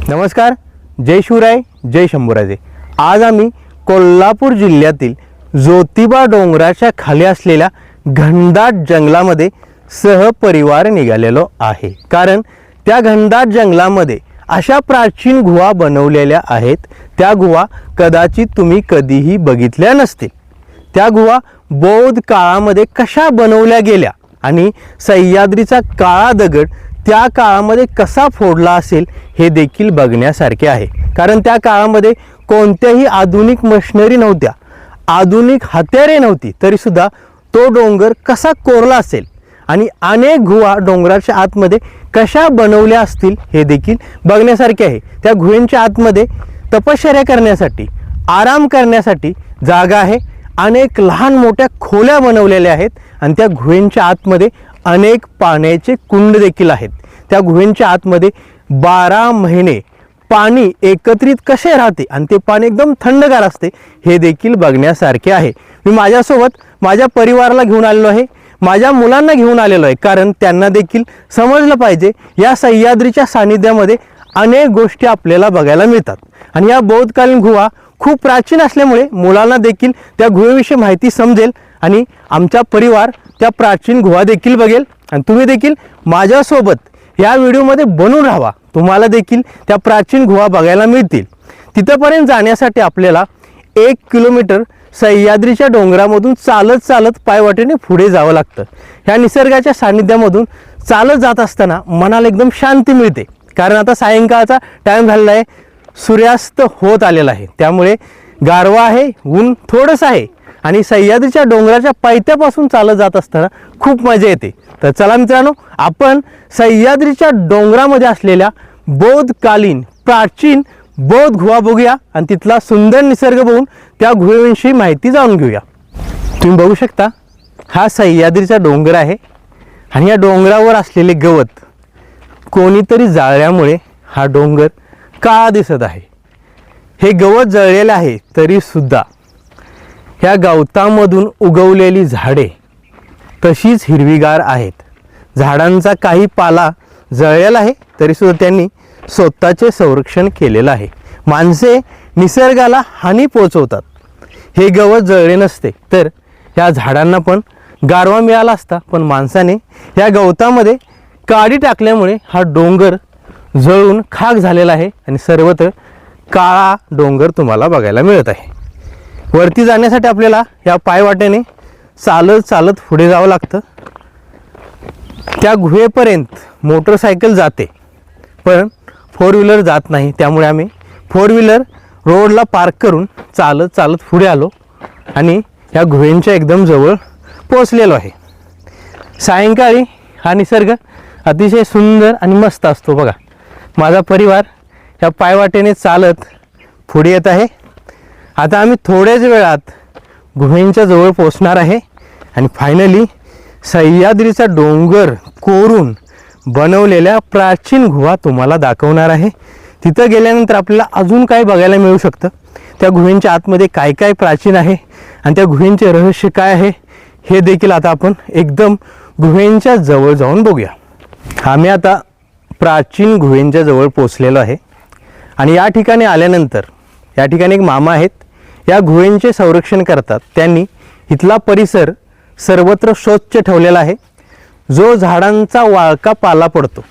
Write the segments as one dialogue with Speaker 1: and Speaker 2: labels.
Speaker 1: नमस्कार, जय शिवराय, जय शंभूराजे। आज आम्ही कोल्हापूर जिल्ह्यातील ज्योतिबा डोंगराच्या खाली असलेल्या घनदाट जंगलामध्ये सहपरिवार निघालेलो आहे। कारण त्या घनदाट जंगलामध्ये अशा प्राचीन गुहा बनवलेल्या आहेत, त्या गुहा कदाचित तुम्ही कधीही बघितल्या नसतील। त्या गुहा बौद्ध काळामध्ये कशा बनवल्या गेल्या आणि सह्याद्रीचा काळा दगड त्या काळामध्ये कसा फोडला असेल हे देखील बघण्यासारखे आहे। कारण त्या काळामध्ये कोणत्याही आधुनिक मशिनरी नव्हत्या, आधुनिक हत्यारे नव्हती, तरी सुद्धा तो डोंगर कसा कोरला असेल आणि अनेक गुहा डोंगराच्या आतमध्ये कशा बनवल्या असतील हे देखील बघण्यासारखे आहे। त्या गुहेच्या आतमध्ये तपश्चर्या करण्यासाठी, आराम करण्यासाठी जागा आहे। अनेक लहान मोठ्या खोल्या बनवलेल्या आहेत आणि त्या गुहेच्या आतमध्ये अनेक पाण्याचे कुंड देखील आहेत। त्या गुहेच्या आतमध्ये 12 महिने पाणी एकत्रित कसे राहते आणि ते पाणी एकदम थंडगार असते हे देखील बघण्यासारखे आहे। मी माझ्यासोबत माझ्या परिवाराला घेऊन आलेलो आहे, माझ्या मुलांना घेऊन आलेलो आहे, कारण त्यांना देखील समजलं पाहिजे या सह्याद्रीच्या सानिध्यामध्ये अनेक गोष्टी आपल्याला बघायला मिळतात। आणि या बौद्धकालीन गुहा खूप प्राचीन असल्यामुळे मुलांना देखील त्या गुहेविषयी माहिती समजेल आणि आमचा परिवार त्या प्राचीन गुहा देखील बघेल आणि तुम्ही देखील माझ्यासोबत या व्हिडिओमध्ये बनून राहा। तुम्हाला देखील त्या प्राचीन गुहा बघायला मिळतील। तिथपर्यंत जाण्यासाठी आपल्याला 1 किलोमीटर सह्याद्रीच्या डोंगरामधून चालत चालत पायवाटेने पुढे जावं लागतं। ह्या निसर्गाच्या सानिध्यामधून चालत जात असताना मनाला एकदम शांती मिळते, कारण आता सायंकाळचा टाइम झालेला आहे, सूर्यास्त होत आलेला आहे, त्यामुळे गारवा आहे, ऊन थोडंसं आहे आणि सह्याद्रीच्या डोंगराच्या पायथ्यापासून चालत जात असताना खूप मजा येते। तर चला मित्रांनो, आपण सह्याद्रीच्या डोंगरामध्ये असलेल्या बौद्धकालीन प्राचीन बौद्ध गुहा बघूया आणि तिथला सुंदर निसर्ग बघून त्या गुहेविषयी माहिती जाणून घेऊया। तुम्ही बघू शकता, हा सह्याद्रीचा डोंगर आहे आणि या डोंगरावर असलेले गवत कोणीतरी जाळल्यामुळे हा डोंगर काळा दिसत आहे। हे गवत जळलेले आहे, तरी सुद्धा ह्या गवतामधून उगवलेली झाडे तशीच हिरवीगार आहेत। झाडांचा काही पाला जळलेला आहे, तरी सुद्धा त्यांनी स्वतःचे संरक्षण केलेलं आहे। माणसे निसर्गाला हानी पोहोचवतात, हे गवत जळले नसते तर ह्या झाडांना पण गारवा मिळाला असता, पण माणसाने ह्या गवतामध्ये काडी टाकल्यामुळे हा डोंगर जळून खाक झालेला आहे आणि सर्वत्र काळा डोंगर तुम्हाला बघायला मिळत आहे। वरती जाण्यासाठी आपल्याला या पायवाटेने चालत चालत पुढे जावं लागतं। त्या गुहेपर्यंत मोटरसायकल जाते, पण 4 व्हीलर जात नाही, त्यामुळे आम्ही 4 व्हीलर रोडला पार्क करून चालत चालत पुढे आलो आणि या गुहेच्या एकदम जवळ पोहोचलेलो आहे। सायंकाळी हा निसर्ग अतिशय सुंदर आणि मस्त असतो। बघा, माझा परिवार या पायवाटेने चालत पुढे येत आहे। आता आम्ही थोड्याच वेळात गुहेच्या जवळ पोहोचणार आहे आणि फायनली सह्याद्रीचा डोंगर कोरून बनवलेल्या प्राचीन गुहा तुम्हाला दाखवणार आहे। तिथं गेल्यानंतर आपल्याला अजून काय बघायला मिळू शकतं, त्या गुहेच्या आतमध्ये काय काय प्राचीन आहे आणि त्या गुहेचे रहस्य काय आहे हे देखील आता आपण एकदम गुहेच्या जवळ जाऊन बघूया। आम्ही आता प्राचीन गुहेच्या जवळ पोहोचलेलो आहे आणि या ठिकाणी आल्यानंतर या ठिकाणी एक मामा आहेत, या गुहेचे संरक्षण करतात। त्यांनी इथला परिसर सर्वत्र स्वच्छ ठेवलेला आहे। जो झाडांचा वाळका पाला पडतो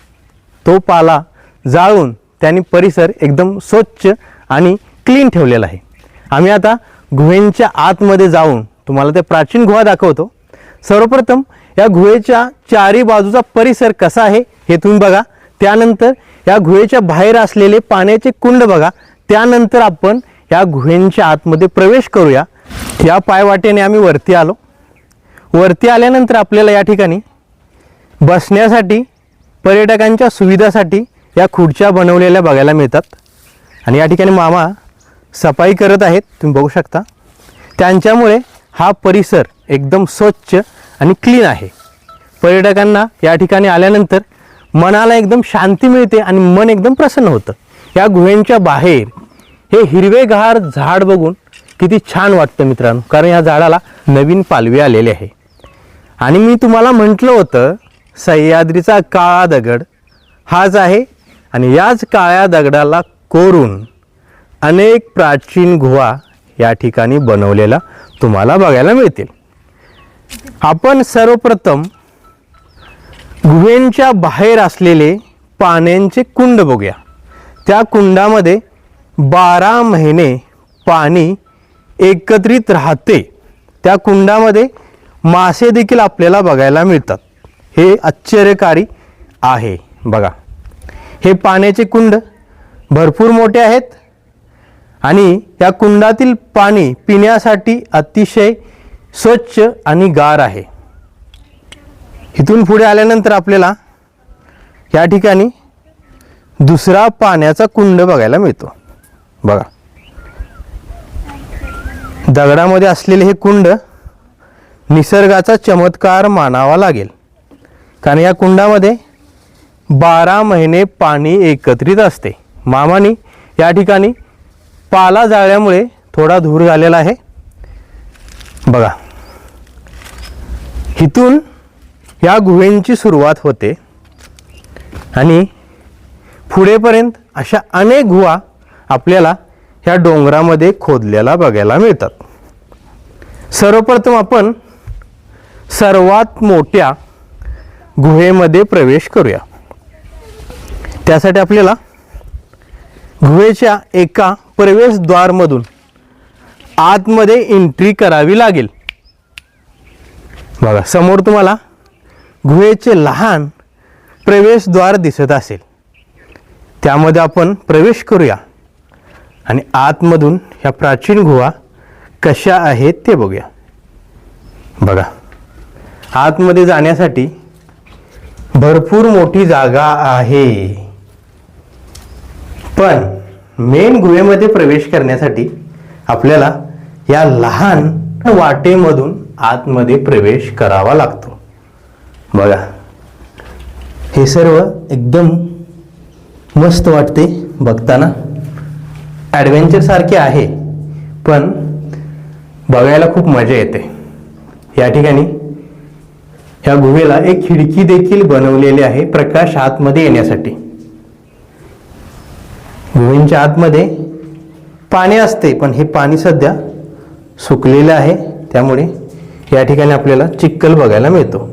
Speaker 1: तो पाला जाळून त्यांनी परिसर एकदम स्वच्छ आणि क्लीन ठेवलेला आहे। आम्ही आता गुहेच्या आतमध्ये जाऊन तुम्हाला ते प्राचीन गुहा दाखवतो। सर्वप्रथम या गुहेच्या चारी बाजूचा परिसर कसा आहे हे तुम्ही बघा, त्यानंतर या गुहेच्या बाहेर असलेले पाण्याचे कुंड बघा, त्यानंतर आपण या गुहेच्या आतमध्ये प्रवेश करूया। या पायवाटेने आम्ही वरती आलो। वरती आल्यानंतर आपल्याला या ठिकाणी बसण्यासाठी, पर्यटकांच्या सुविधासाठी या खुर्च्या बनवलेल्या बघायला मिळतात आणि या ठिकाणी मामा सफाई करत आहेत, तुम्ही बघू शकता। त्यांच्यामुळे हा परिसर एकदम स्वच्छ आणि क्लीन आहे। पर्यटकांना या ठिकाणी आल्यानंतर मनाला एकदम शांती मिळते आणि मन एकदम प्रसन्न होतं। या गुहेच्या बाहेर हे हिरवेगार झाड बघून किती छान वाटतं मित्रांनो, कारण या झाडाला नवीन पालवी आलेली आहे। आणि मी तुम्हाला म्हटलं होतं सह्याद्रीचा काळा दगड हाच आहे आणि याच काळ्या दगडाला कोरून अनेक प्राचीन गुहा या ठिकाणी बनवलेला तुम्हाला बघायला मिळतील. आपण सर्वप्रथम गुहेच्या बाहेर असलेले पाण्याचे कुंड बघूया. त्या कुंडामध्ये 12 महिने पाणी एकत्रित राहते. त्या कुंडामध्ये मासे देखील आपल्याला बघायला मिळतात. हे आश्चर्यकारी आहे. बघा, हे पाण्याचे कुंड भरपूर मोठे आहेत आणि या कुंडातील पाणी पिण्यासाठी अतिशय स्वच्छ आणि गार आहे. इथून पुढे आल्यानंतर आपल्याला या ठिकाणी दुसरा पाण्याचा कुंड बघायला मिळतो. बघा, दगडामध्ये असलेले हे कुंड निसर्गाचा चमत्कार मानावा लागेल. कारण या कुंडामध्ये 12 महिने पाणी एकत्रित असते. मामानी या ठिकाणी पाला जाळल्यामुळे थोडा धूर झालेला आहे. बघा, इथून या गुहेची सुरुवात होते आणि पुढेपर्यंत अशा अनेक गुहा आपल्याला ह्या डोंगरामध्ये खोदलेला बघायला मिळतात. सर्वप्रथम आपण सर्वात मोठ्या गुहेमध्ये प्रवेश करूया. त्यासाठी आपल्याला गुहेच्या एका प्रवेशद्वारमधून आतमध्ये एंट्री करावी लागेल. बघा, समोर तुम्हाला गुहेचे लहान प्रवेशद्वार दिसत असेल. त्यामध्ये आपण प्रवेश करूया आणि आतमधून ह्या प्राचीन गुहा कशा आहेत ते बघूया. बघा, आतमध्ये जाण्यासाठी भरपूर मोठी जागा आहे, पण मेन गुहेमध्ये प्रवेश करण्यासाठी आपल्याला या लहान वाटेमधून आतमध्ये प्रवेश करावा लागतो. बघा, हे सर्व एकदम मस्त वाटते बघताना. ॲडव्हेंचर सारखे आहे, पण बघायला खूप मजा येते. या ठिकाणी ह्या गुहेला एक खिडकी देखील बनवलेली आहे प्रकाश आतमध्ये येण्यासाठी. गुहेच्या आतमध्ये पाणी असते, पण हे पाणी सध्या सुकलेलं आहे. त्यामुळे या ठिकाणी आपल्याला चिखल बघायला मिळतो.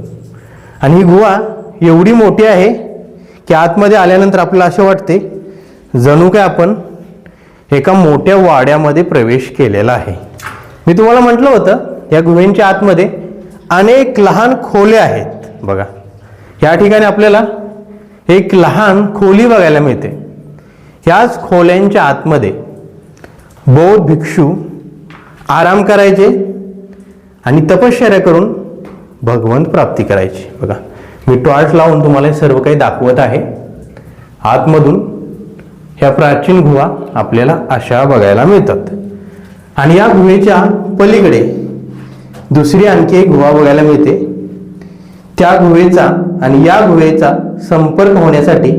Speaker 1: आणि ही गुहा एवढी मोठी आहे की आतमध्ये आल्यानंतर आपल्याला असे वाटते जणू काय आपण एका मोठ्या वाड्यामध्ये प्रवेश केलेला आहे. मी तुम्हाला म्हटलं होतं या गुहेच्या आतमध्ये अनेक लहान खोल्या आहेत. बघा, या ठिकाणी आपल्याला एक लहान खोली बघायला मिळते. याच खोल्यांच्या आतमध्ये बौद्ध भिक्षू आराम करायचे आणि तपश्चर्या करून भगवंत प्राप्ती करायची. बघा, मी टॉर्च लावून तुम्हाला हे सर्व काही दाखवत आहे. आतमधून ह्या प्राचीन गुहा आपल्याला अशा बघायला मिळतात. आणि या गुहेच्या पलीकडे दुसरी आणखी एक गुहा बघायला मिळते. त्या गुहेचा आणि या गुहेचा संपर्क होण्यासाठी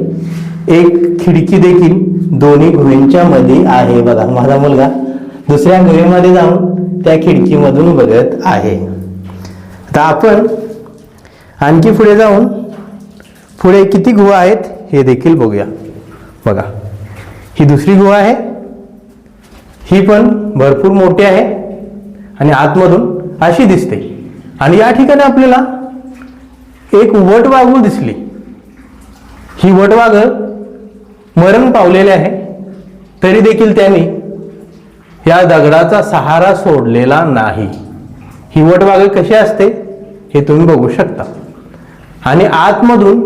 Speaker 1: एक खिडकी देखील दोन्ही गुहेच्या मध्ये आहे. बघा, माझा मुलगा दुसऱ्या गुहेमध्ये जाऊन त्या खिडकीमधून बघत आहे. आता आपण आणखी पुढे जाऊन पुढे किती गुहा आहेत हे देखील बघूया. बघा, ही दुसरी गुहा आहे. ही पण भरपूर मोठी आहे आणि आतमधून अशी दिसते. आणि या ठिकाणी आपल्याला एक वटवाघूळ दिसली. ही वटवाघळ मरण पावलेले आहे, तरी देखील त्यांनी या दगडाचा सहारा सोडलेला नाही. ही वटवाघळ कशी असते हे तुम्ही बघू शकता. आणि आतमधून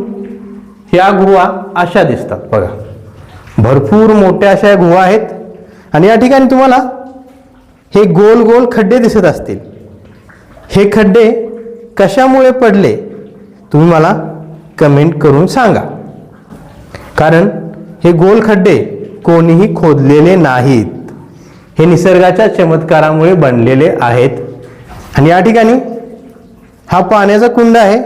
Speaker 1: या गुहा अशा दिसतात. बघा, भरपूर मोठ्या अशा गुहा आहेत. आणि या ठिकाणी तुम्हाला हे गोल गोल खड्डे दिसत असतील. हे खड्डे कशामुळे पडले तुम्ही मला कमेंट करून सांगा. कारण हे गोल खड्डे कोणीही खोदलेले नाहीत. हे निसर्गाच्या चमत्कारामुळे बनलेले आहेत. आणि या ठिकाणी हा पाण्याचा कुंड आहे.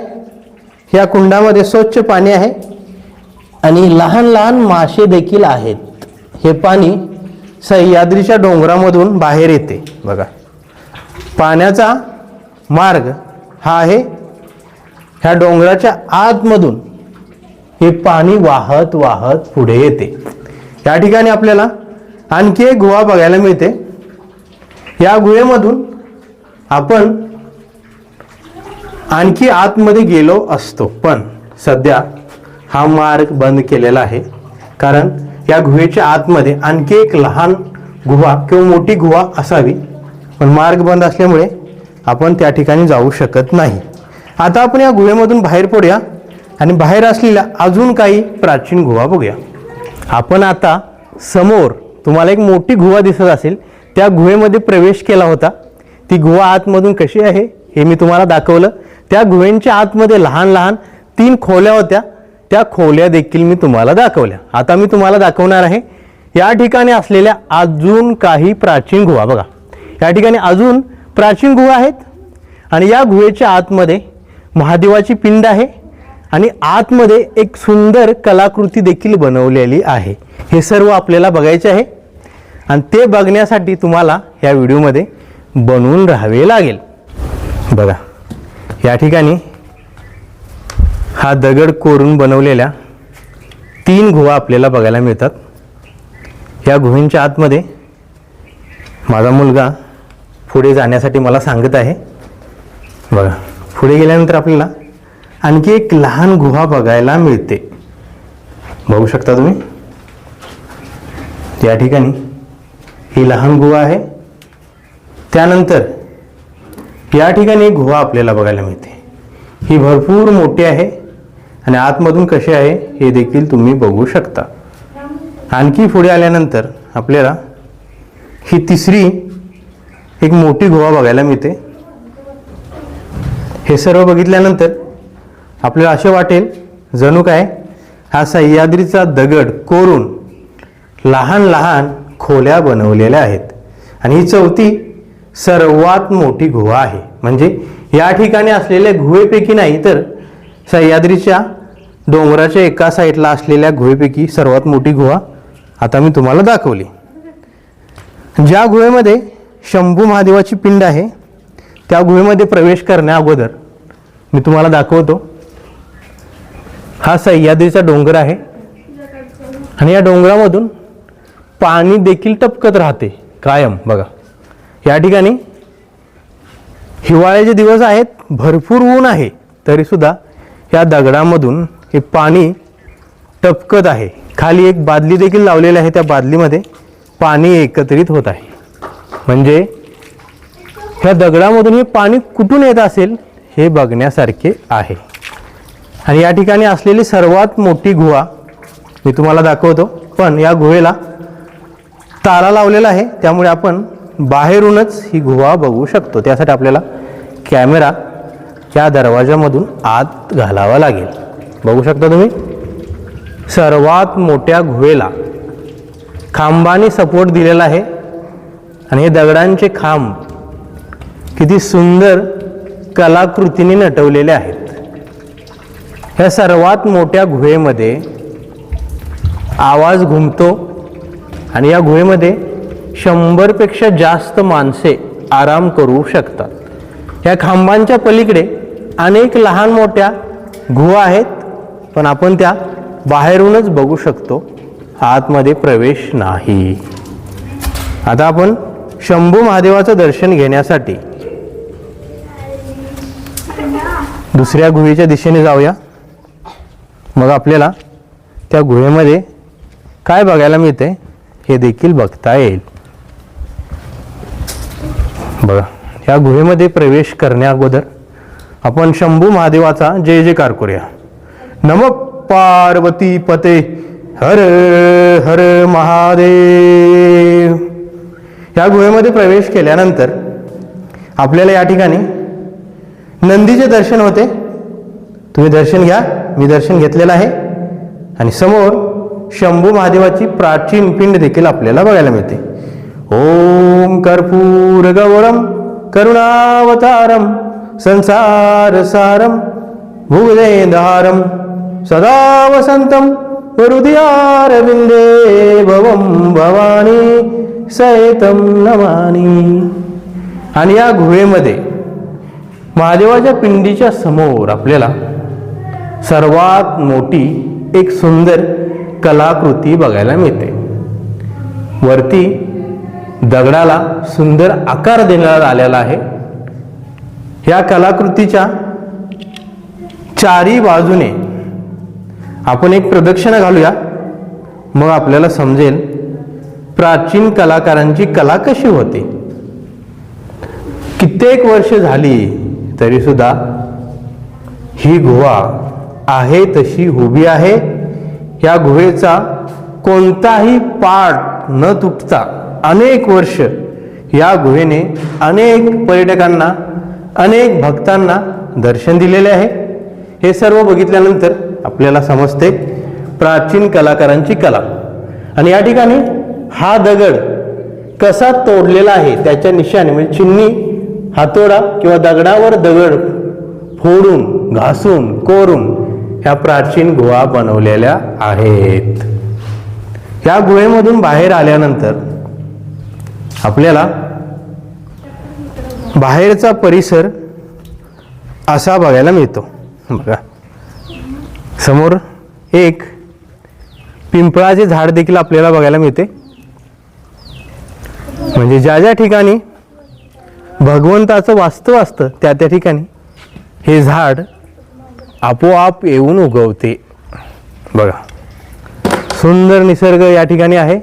Speaker 1: या कुंडामध्ये स्वच्छ पाणी आहे आणि लहान लहान मासे देखील आहेत. हे पाणी सह्याद्रीच्या डोंगरामधून बाहेर येते. बघा, पाण्याचा मार्ग हा आहे ह्या डोंगराच्या आतमधून हे पाणी वाहत वाहत पुढे येते. या ठिकाणी आपल्याला आणखी एक गुहा बघायला मिळते. या गुहेमधून आपण आणखी आतमध्ये गेलो असतो, पण सध्या हा मार्ग बंद केलेला आहे, कारण या गुहेच्या आतमध्ये आणखी एक लहान गुहा किंवा मोठी गुहा असावी, पण मार्ग बंद असल्यामुळे आपण त्या ठिकाणी जाऊ शकत नाही. आता आपण या गुहेमधून बाहेर पडूया आणि बाहेर असलेल्या अजून काही प्राचीन गुहा बघूया. आपण आता समोर तुम्हाला एक मोठी गुहा दिसत असेल, त्या गुहेमध्ये प्रवेश केला होता. ती गुहा आतमधून कशी आहे हे मी तुम्हाला दाखवलं. त्या गुहेच्या आतमध्ये लहान लहान 3 खोल्या होत्या, त्या खोल्या देखील मी तुम्हाला दाखवल्या. आता मी तुम्हाला दाखवणार आहे या ठिकाणी असलेल्या अजून काही प्राचीन गुहा. बघा, या ठिकाणी अजून प्राचीन गुहा आहेत आणि या गुहेच्या आतमध्ये महादेवाची पिंड आहे आणि आतमध्ये एक सुंदर कलाकृती देखील बनवलेली आहे. हे सर्व आपल्याला बघायचे आहे आणि ते बघण्यासाठी तुम्हाला या व्हिडिओमध्ये बनवून राहावे लागेल. बघा, या ठिकाणी हा दगड कोरून बनवलेल्या 3 गुहा आपल्याला बघायला मिळतात. या गुहेच्या आतमध्ये माझा मुलगा पुढे जाण्यासाठी मला सांगत आहे. बघा, पुढे गेल्यानंतर आपल्याला आणखी एक लहान गुहा बघायला मिळते. बघू शकता तुम्ही, या ठिकाणी ही लहान गुहा आहे. त्यानंतर या ठिकाणी एक गुहा आपल्याला बघायला मिळते. ही भरपूर मोठी आहे आणि आतमधून कशी आहे हे देखील तुम्ही बघू शकता. आणखी पुढे आल्यानंतर आपल्याला ही तिसरी एक मोठी गुहा बघायला मिळते. हे सर्व बघितल्यानंतर आपल्याला असे वाटेल जणू काय हा सह्याद्रीचा दगड कोरून लहान लहान खोल्या बनवलेल्या आहेत. आणि ही चौथी सर्वात मोठी गुहा आहे. म्हणजे या ठिकाणी असलेल्या गुहेपैकी नाही तर सह्याद्रीच्या डोंगराच्या एका साईडला असलेल्या गुहेपैकी सर्वात मोठी गुहा आता मी तुम्हाला दाखवली. ज्या गुहेमध्ये शंभू महादेवाची पिंड आहे त्या गुहेमध्ये प्रवेश करण्या अगोदर मी तुम्हाला दाखवतो. हा सह्याद्रीचा डोंगर आहे आणि या डोंगरामधून पाणी देखील टपकत राहते कायम. बघा, या ठिकाणी हिवाळ्याचे दिवस आहेत, भरपूर ऊन आहे, तरी सुद्धा या दगडामधून हे पाणी टपकत आहे. खाली एक बादली देखील लावलेली आहे, त्या बादलीमध्ये पाणी एकत्रित होत आहे. म्हणजे ह्या दगडामधून हे पाणी कुठून येत असेल हे बघण्यासारखे आहे. आणि या ठिकाणी असलेली सर्वात मोठी गुहा मी तुम्हाला दाखवतो, पण या गुहेला ताला लावलेला आहे, त्यामुळे आपण बाहेरूनच ही गुहा बघू शकतो. त्यासाठी आपल्याला कॅमेरा या दरवाजामधून आत घालावा लागेल. बघू शकता तुम्ही, सर्वात मोठ्या गुहेला खांबाने सपोर्ट दिलेला आहे आणि हे दगडांचे खांब किती सुंदर कलाकृतीने नटवलेले आहेत. ह्या सर्वात मोठ्या गुहेमध्ये आवाज घुमतो आणि या गुहेमध्ये 100 पेक्षा जास्त माणसे आराम करू शकतात. या खांबांच्या पलीकडे अनेक लहान मोठ्या गुहा आहेत, पण आपण त्या बाहेरूनच बघू शकतो, आतमध्ये प्रवेश नाही. आता आपण शंभू महादेवाचं दर्शन घेण्यासाठी दुसऱ्या गुहेच्या दिशेने जाऊया. मग आपल्याला त्या गुहेमध्ये काय बघायला मिळते हे देखील बघता येईल. बघा, या गुहेमध्ये प्रवेश करण्या अगोदर आपण शंभू महादेवाचा जय जयकार करूया. नमः पार्वती पते हर हर महादेव. या गुहेमध्ये प्रवेश केल्यानंतर आपल्याला या ठिकाणी नंदीचे दर्शन होते. तुम्ही दर्शन घ्या, मी दर्शन घेतलेलं आहे. आणि समोर शंभू महादेवाची प्राचीन पिंड देखील आपल्याला बघायला मिळते. ओम कर्पूर गौरम करुणावतारम संसार सारम भुजगेंद्रहारम सदा वसंतम हृदयारविंदे भवम भवानी सहितम नमानी. आणि या गुहेमध्ये महादेवाच्या पिंडीच्या समोर आपल्याला सर्वात मोठी एक सुंदर कलाकृती बघायला मिळते. वरती दगडाला सुंदर आकार देण्यात आलेला आहे. या कलाकृतीच्या चारी बाजूने आपण एक प्रदक्षिणा घालूया, मग आपल्याला समजेल प्राचीन कलाकारांची कला कशी होती. कित्येक वर्ष झाली तरी सुद्धा ही गुहा आहे तशी उभी आहे. या गुहेचा कोणताही पार्ट न तुटता अनेक वर्ष या गुहेने अनेक पर्यटकांना, अनेक भक्तांना दर्शन दिलेले आहे. हे सर्व बघितल्यानंतर आपल्याला समजते प्राचीन कलाकारांची कला. आणि या ठिकाणी हा दगड कसा तोडलेला आहे त्याच्या निशाने म्हणजे चिन्ही, हातोडा किंवा दगडावर दगड फोडून, घासून, कोरून ह्या प्राचीन गुहा बनवलेल्या आहेत. या गुहेमधून बाहेर आल्यानंतर आपल्याला बाहेरचा परिसर असा बघायला मिळतो. बघा, समोर एक पिंपळाचे झाड देखील आपल्याला बघायला मिळते. म्हणजे ज्या ज्या ठिकाणी भगवंताचं वास्तव असतं त्या त्या ठिकाणी हे झाड आपोआप येऊन उगवते. बघा, सुंदर निसर्ग या ठिकाणी आहे.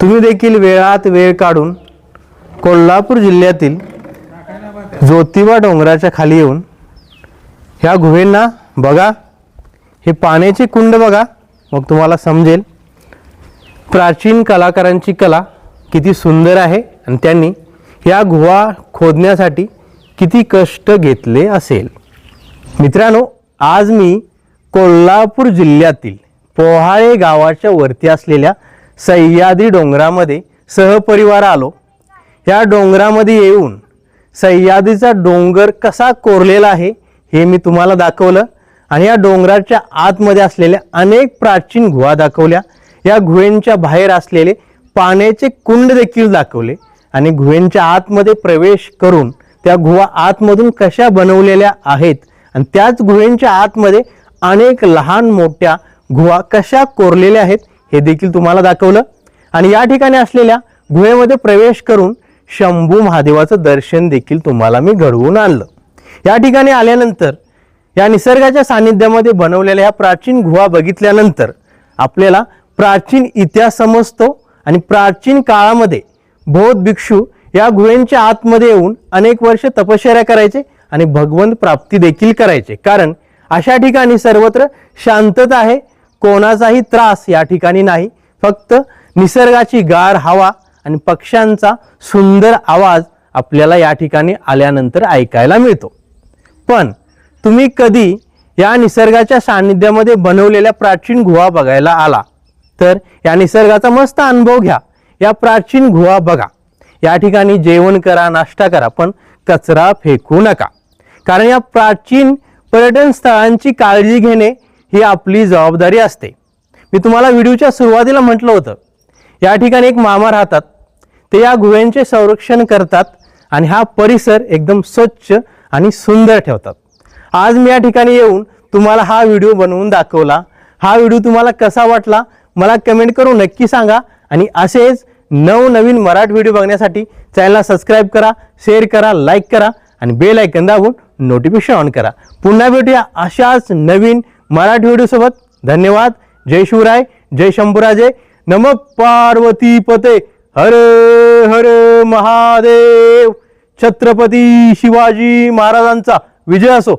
Speaker 1: तुम्ही देखील वेळात वेळ काढून कोल्हापूर जिल्ह्यातील ज्योतिबा डोंगराच्या खाली येऊन ह्या गुहेंना बघा. हे पाण्याचे कुंड बघा, मग तुम्हाला समजेल प्राचीन कलाकारांची कला किती सुंदर आहे आणि त्यांनी या गुहा खोदण्यासाठी किती कष्ट घेतले असेल. मित्रांनो, आज मी कोल्हापूर जिल्ह्यातील पोहाळे गावाच्या वरती असलेल्या सह्याद्री डोंगरामध्ये सहपरिवार आलो. या डोंगरामध्ये येऊन सह्याद्रीचा डोंगर कसा कोरलेला आहे हे मी तुम्हाला दाखवलं आणि या डोंगराच्या आतमध्ये असलेल्या अनेक प्राचीन गुहा दाखवल्या. या गुहेंच्या बाहेर असलेले पाण्याचे कुंड देखील दाखवले आणि गुहेंच्या आतमध्ये प्रवेश करून त्या गुहा आतमधून कशा बनवलेल्या आहेत आणि त्याच गुहेंच्या आतमध्ये अनेक लहान मोठ्या गुहा कशा कोरलेल्या आहेत हे देखील तुम्हाला दाखवलं. आणि या ठिकाणी असलेल्या गुहेमध्ये प्रवेश करून शंभू महादेवाचं दर्शन देखील तुम्हाला मी घडवून आणलं. या ठिकाणी आल्यानंतर या निसर्गाच्या सानिध्यामध्ये बनवलेल्या ह्या प्राचीन गुहा बघितल्यानंतर आपल्याला प्राचीन इतिहास समजतो आणि प्राचीन काळामध्ये बौद्ध भिक्षू या गुहेंच्या आतमध्ये येऊन अनेक वर्ष तपश्चर्या करायचे आणि भगवंत प्राप्ती देखील करायचे. कारण अशा ठिकाणी सर्वत्र शांतता आहे, कोणाचाही त्रास या ठिकाणी नाही. फक्त निसर्गाची गार हवा आणि पक्ष्यांचा सुंदर आवाज आपल्याला या ठिकाणी आल्यानंतर ऐकायला मिळतो. पण तुम्ही कधी या निसर्गाच्या सानिध्यामध्ये बनवलेल्या प्राचीन गुहा बघायला आला तर या निसर्गाचा मस्त अनुभव घ्या. या प्राचीन गुहा बघा. या ठिकाणी जेवण करा, नाश्ता करा, पण कचरा फेकू नका. कारण या प्राचीन पर्यटन स्थळांची काळजी घेणे ही आपली जबाबदारी असते. मी तुम्हाला व्हिडिओच्या सुरुवातीला म्हटलं होतं या ठिकाणी एक मामा राहतात. ते या गुहेंचे संरक्षण करतात आणि हा परिसर एकदम स्वच्छ आणि सुंदर ठेवतात. आज मी या ठिकाणी येऊन तुम्हाला हा व्हिडिओ बनवून दाखवला. हा व्हिडिओ तुम्हाला कसा वाटला मला कमेंट करून नक्की सांगा. आणि असेच नवनवीन मराठी व्हिडिओ बघण्यासाठी चॅनलला सबस्क्राईब करा, शेअर करा, लाईक करा आणि बेल आयकॉन दाबून नोटिफिकेशन ऑन करा. पुन्हा भेटूया अशाच नवीन मराठी व्हिडिओ सोबत. धन्यवाद. जय शिवराय, जय शंभूराजे. नमः पार्वती पते. हर हर महादेव. छत्रपती शिवाजी महाराजांचा विजय असो.